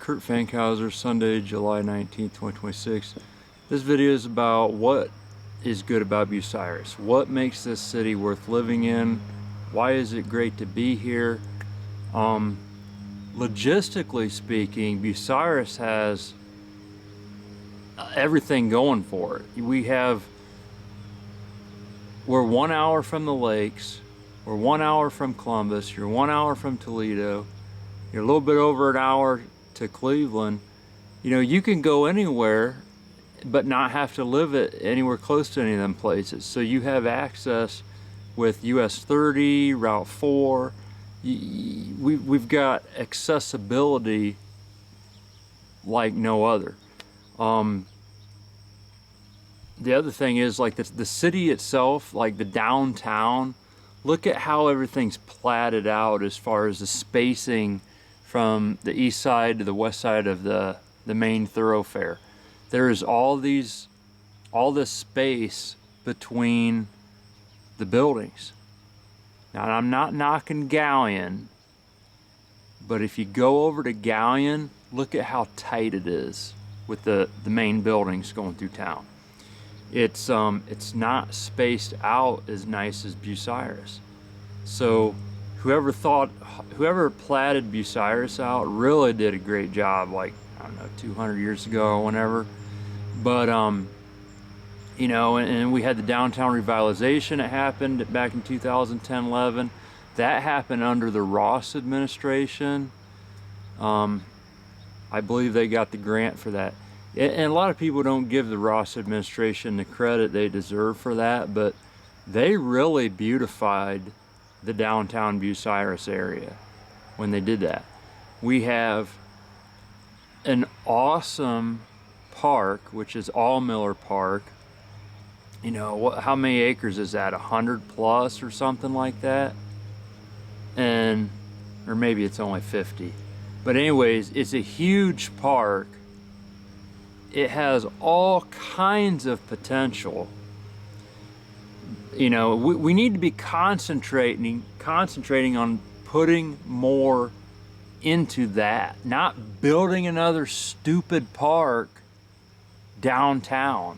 Kurt Fankhauser, Sunday, July 19th, 2026. This video is about what is good about Bucyrus. What makes this city worth living in? Why is it great to be here? Logistically speaking, Bucyrus has everything going for it. We're 1 hour from the lakes, we're 1 hour from Columbus, you're 1 hour from Toledo, you're a little bit over an hour to Cleveland. You know, you can go anywhere but not have to live anywhere close to any of them places. So you have access with US 30, Route 4. We've got accessibility like no other. The other thing is, like, the city itself, like the downtown, look at how everything's platted out as far as the spacing from the east side to the west side of the main thoroughfare. There is all this space between the buildings. Now, I'm not knocking Galleon, but if you go over to Galleon, look at how tight it is with the main buildings going through town. It's not spaced out as nice as Bucyrus. So whoever platted Bucyrus out really did a great job, like, I don't know, 200 years ago or whenever. But you know, and we had the downtown revitalization that happened back in 2010-11. That happened under the Ross administration. I believe they got the grant for that. And a lot of people don't give the Ross administration the credit they deserve for that, but they really beautified the downtown Bucyrus area when they did that. We have an awesome park, which is All Miller Park. You know, how many acres is that? 100 plus or something like that? Or maybe it's only 50. But anyways, it's a huge park. It has all kinds of potential. You know, we need to be concentrating on putting more into that, not building another stupid park downtown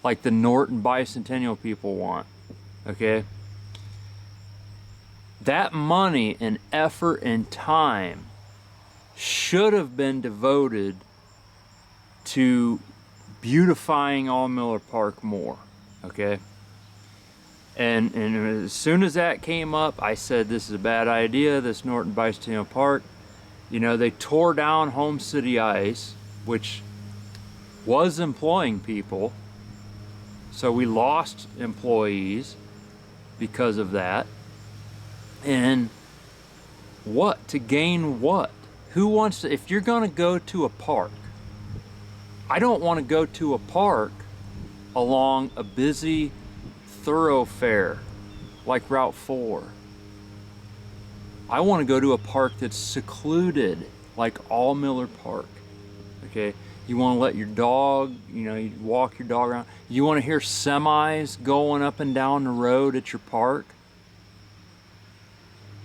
like the Norton Bicentennial people want. Okay? That money and effort and time should have been devoted to beautifying All Miller Park more. Okay? And as soon as that came up, I said, this is a bad idea, this Norton Bicentennial Park. You know, they tore down Home City Ice, which was employing people. So we lost employees because of that. And what? To gain what? Who wants to, if you're gonna go to a park, I don't want to go to a park along a busy thoroughfare like Route 4. I want to go to a park that's secluded like All Miller Park. Okay, you want to let your dog, you know, you walk your dog around. You want to hear semis going up and down the road at your park.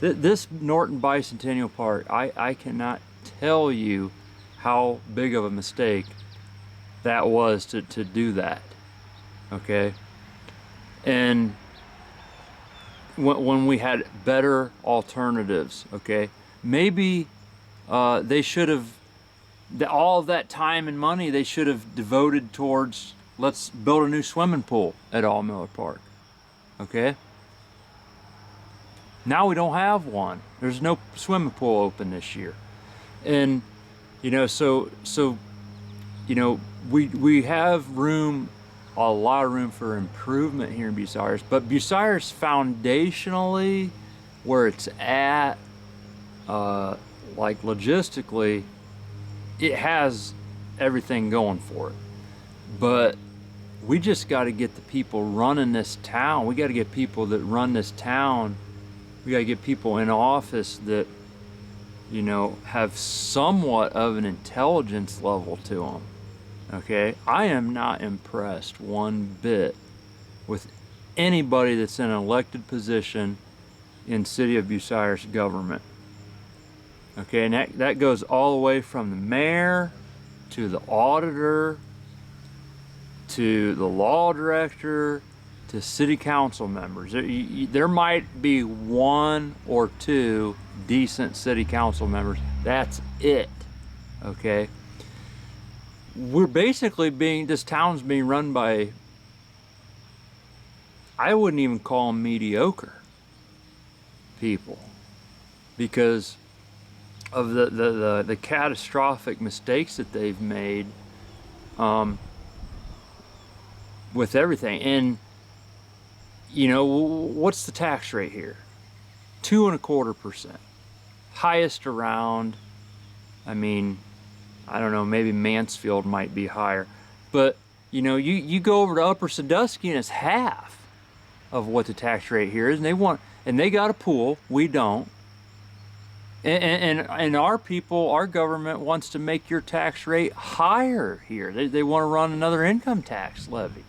This Norton Bicentennial Park, I cannot tell you how big of a mistake that was to do that. Okay. And when we had better alternatives, okay, maybe they should have, all of that time and money they should have devoted towards, let's build a new swimming pool at All Miller Park. Okay. Now we don't have one. There's no swimming pool open this year. And, you know, so you know, we have room, a lot of room for improvement here in Bucyrus, but Bucyrus foundationally, where it's at, like logistically, it has everything going for it. But we just got to get the people running this town. We got to get people that run this town. We got to get people in office that, you know, have somewhat of an intelligence level to them. Okay, I am not impressed one bit with anybody that's in an elected position in City of Bucyrus government. Okay, and that goes all the way from the mayor to the auditor to the law director to city council members. There might be one or two decent city council members. That's it. Okay. We're basically this town's being run by, I wouldn't even call them mediocre people, because of the catastrophic mistakes that they've made with everything. And you know, what's the tax rate here? 2.25%, highest around. I mean, I don't know, maybe Mansfield might be higher, but you know, you go over to Upper Sandusky and it's half of what the tax rate here is, and they got a pool, we don't. And our people, our government wants to make your tax rate higher here. They want to run another income tax levy.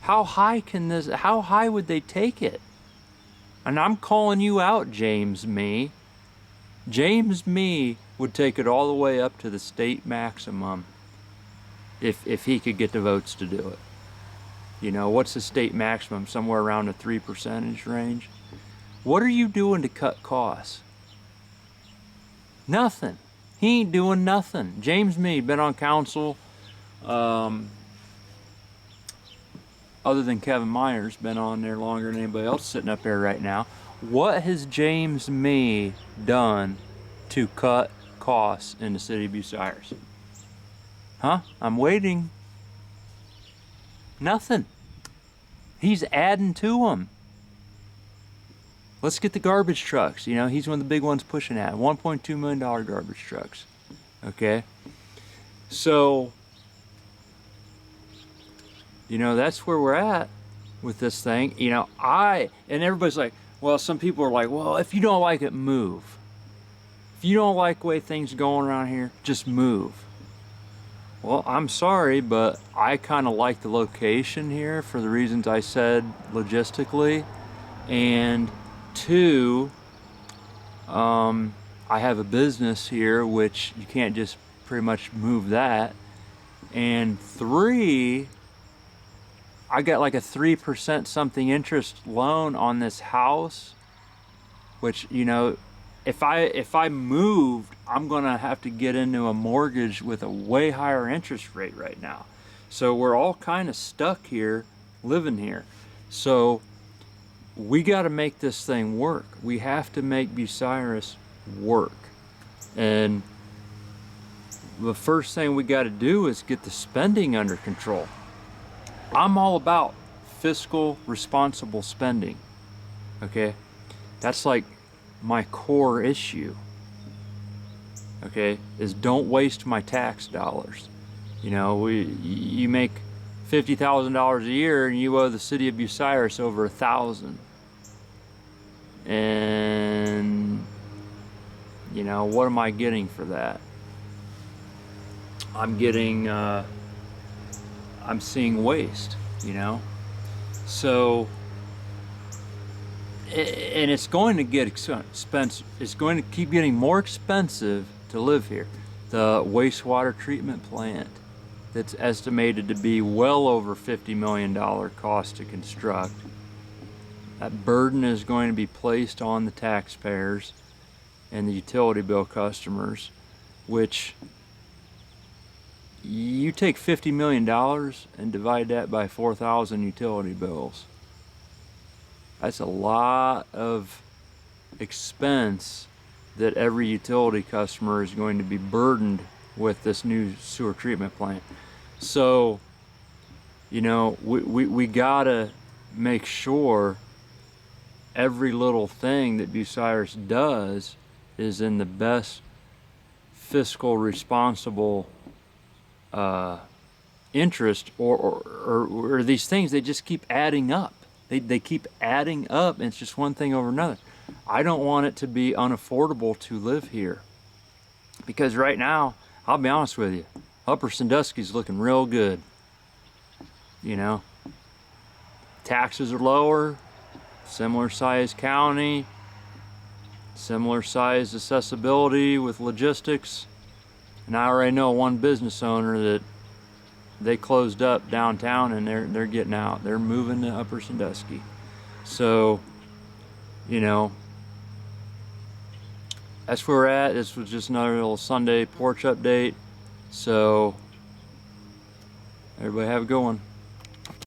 How high would they take it? And I'm calling you out, James Mee. James Mee would take it all the way up to the state maximum if he could get the votes to do it. You know, what's the state maximum? Somewhere around the 3% range. What are you doing to cut costs? Nothing. He ain't doing nothing. James Mee, been on council, other than Kevin Myers, been on there longer than anybody else sitting up there right now. What has James Mee done to cut costs in the city of Bucyrus? Huh? I'm waiting. Nothing. He's adding to them. Let's get the garbage trucks. You know, he's one of the big ones pushing that. $1.2 million garbage trucks. Okay? So, you know, that's where we're at with this thing. You know, and everybody's like, well, some people are like, well, if you don't like it, move. If you don't like the way things are going around here, just move. Well, I'm sorry, but I kind of like the location here for the reasons I said logistically. And two, I have a business here, which you can't just pretty much move that. And three, I got like a 3% something interest loan on this house, which, you know, if I moved, I'm gonna have to get into a mortgage with a way higher interest rate right now. So we're all kind of stuck here, living here. So we got to make this thing work. We have to make Bucyrus work. And the first thing we got to do is get the spending under control. I'm all about fiscal responsible spending. Okay? That's like my core issue. Okay? Is don't waste my tax dollars. You know, you make $50,000 a year and you owe the city of Bucyrus over $1,000. And you know, what am I getting for that? I'm seeing waste, you know. So, and it's going to get expensive. It's going to keep getting more expensive to live here. The wastewater treatment plant, that's estimated to be well over $50 million cost to construct. That burden is going to be placed on the taxpayers and the utility bill customers, which you take $50 million and divide that by 4,000 utility bills. That's a lot of expense that every utility customer is going to be burdened with this new sewer treatment plant. So, you know, we gotta make sure every little thing that Bucyrus does is in the best fiscal responsible interest, or these things, they just keep adding up. They keep adding up, and it's just one thing over another. I don't want it to be unaffordable to live here, because right now, I'll be honest with you, Upper Sandusky's looking real good. You know, taxes are lower, similar size county, Similar size accessibility with logistics. And I already know one business owner that they closed up downtown and they're getting out. They're moving to Upper Sandusky. So, you know, that's where we're at. This was just another little Sunday porch update. So, everybody have a good one.